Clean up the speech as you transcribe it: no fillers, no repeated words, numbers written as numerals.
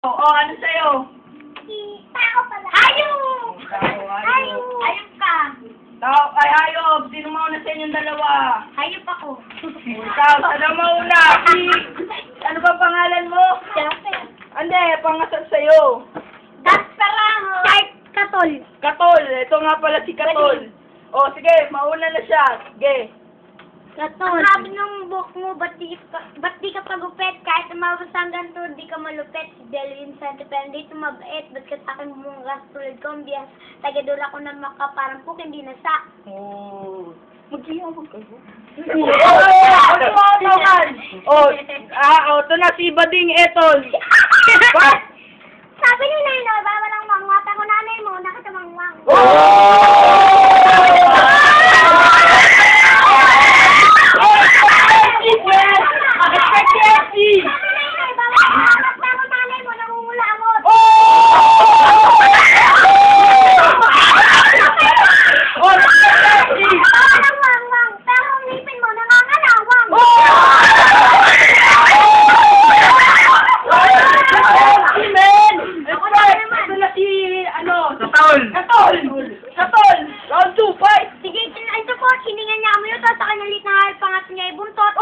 Oo, ano sa'yo? Tao pala. Hayop! Hayop! Hayop ka. Tao, ay hayop. Sino mauna sa inyong dalawa? Hayop ako. Ikaw, sana mauna. Ano ba pangalan mo? Jasper. Ande, pangasal sa'yo. Dasparango. Kahit katol. Katol. Ito nga pala si Katol. O, sige, mauna na siya. Sige. Katol. Ang sabi ng book mo, ba't di ka pagupit? Kahit umabot hanggang to, di ka malupit. Si Delvin Sante, pero hindi tumabait. Ba't ka sa akin bumungas tulad ko? Ang biyas. Tagadula ko na maka, parang puk, hindi nasa. Oh. Mag-iawag kayo. Ito na si Bading Etol. Sabi ni Nanay, bawal ang mangwat. Ako nanay mo, nakatamangwang. Katol! Round 2, fight! Sige, ito po, hiningan niya kami ito sa kanalit na pangat niya ibuntot.